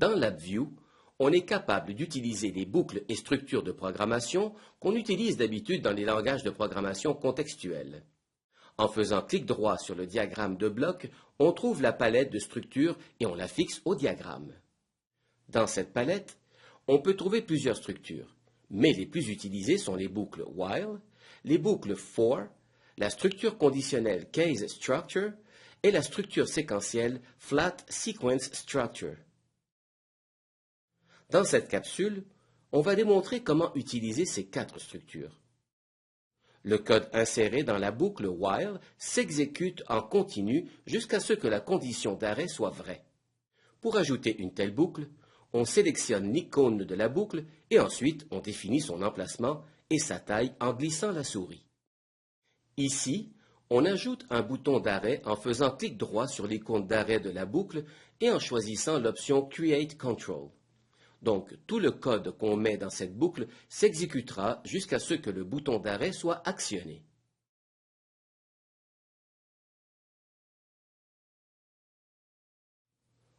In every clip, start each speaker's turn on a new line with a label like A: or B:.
A: Dans LabVIEW, on est capable d'utiliser les boucles et structures de programmation qu'on utilise d'habitude dans les langages de programmation contextuels. En faisant clic droit sur le diagramme de bloc, on trouve la palette de structures et on la fixe au diagramme. Dans cette palette, on peut trouver plusieurs structures, mais les plus utilisées sont les boucles while, les boucles for, la structure conditionnelle case structure et la structure séquentielle flat sequence structure. Dans cette capsule, on va démontrer comment utiliser ces quatre structures. Le code inséré dans la boucle while s'exécute en continu jusqu'à ce que la condition d'arrêt soit vraie. Pour ajouter une telle boucle, on sélectionne l'icône de la boucle et ensuite on définit son emplacement et sa taille en glissant la souris. Ici, on ajoute un bouton d'arrêt en faisant clic droit sur l'icône d'arrêt de la boucle et en choisissant l'option Create Control. Donc, tout le code qu'on met dans cette boucle s'exécutera jusqu'à ce que le bouton d'arrêt soit actionné.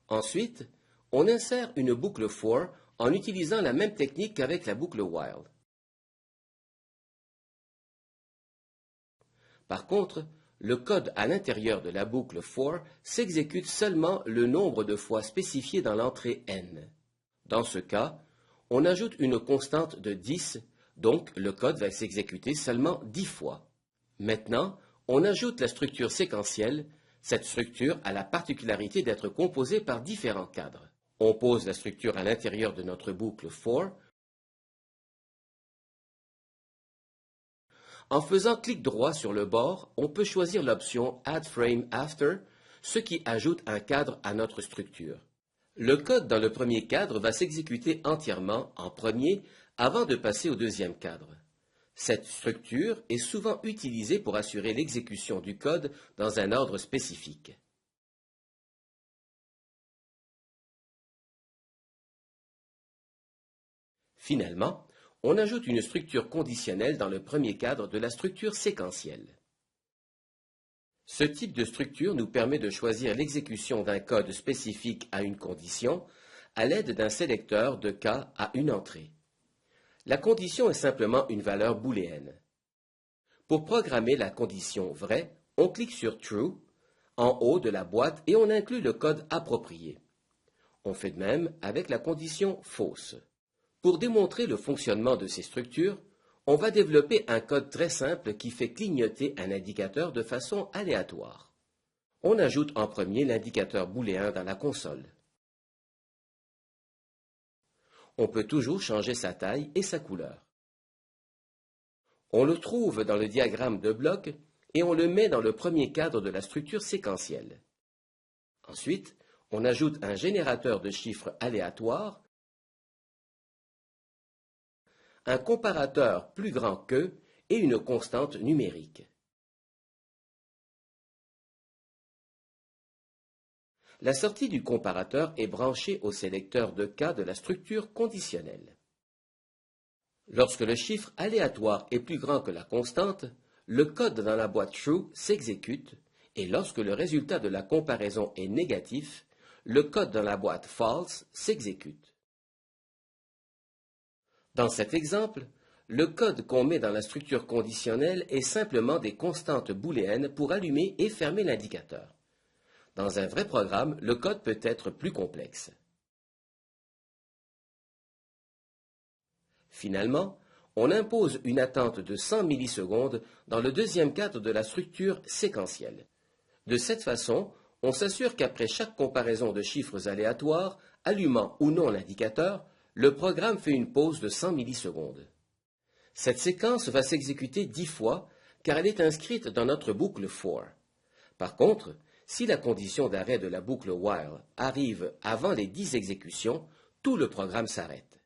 A: Ensuite, on insère une boucle for en utilisant la même technique qu'avec la boucle while. Par contre, le code à l'intérieur de la boucle for s'exécute seulement le nombre de fois spécifié dans l'entrée n. Dans ce cas, on ajoute une constante de 10, donc le code va s'exécuter seulement 10 fois. Maintenant, on ajoute la structure séquentielle. Cette structure a la particularité d'être composée par différents cadres. On pose la structure à l'intérieur de notre boucle for. En faisant clic droit sur le bord, on peut choisir l'option Add Frame After, ce qui ajoute un cadre à notre structure. Le code dans le premier cadre va s'exécuter entièrement en premier avant de passer au deuxième cadre. Cette structure est souvent utilisée pour assurer l'exécution du code dans un ordre spécifique. Finalement, on ajoute une structure conditionnelle dans le premier cadre de la structure séquentielle. Ce type de structure nous permet de choisir l'exécution d'un code spécifique à une condition à l'aide d'un sélecteur de cas à une entrée. La condition est simplement une valeur booléenne. Pour programmer la condition vraie, on clique sur True en haut de la boîte et on inclut le code approprié. On fait de même avec la condition fausse. Pour démontrer le fonctionnement de ces structures, on va développer un code très simple qui fait clignoter un indicateur de façon aléatoire. On ajoute en premier l'indicateur booléen dans la console. On peut toujours changer sa taille et sa couleur. On le trouve dans le diagramme de bloc et on le met dans le premier cadre de la structure séquentielle. Ensuite, on ajoute un générateur de chiffres aléatoires, un comparateur plus grand que et une constante numérique. La sortie du comparateur est branchée au sélecteur de cas de la structure conditionnelle. Lorsque le chiffre aléatoire est plus grand que la constante, le code dans la boîte True s'exécute et lorsque le résultat de la comparaison est négatif, le code dans la boîte False s'exécute. Dans cet exemple, le code qu'on met dans la structure conditionnelle est simplement des constantes booléennes pour allumer et fermer l'indicateur. Dans un vrai programme, le code peut être plus complexe. Finalement, on impose une attente de 100 millisecondes dans le deuxième cadre de la structure séquentielle. De cette façon, on s'assure qu'après chaque comparaison de chiffres aléatoires, allumant ou non l'indicateur, le programme fait une pause de 100 millisecondes. Cette séquence va s'exécuter 10 fois car elle est inscrite dans notre boucle for. Par contre, si la condition d'arrêt de la boucle while arrive avant les 10 exécutions, tout le programme s'arrête.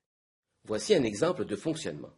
A: Voici un exemple de fonctionnement.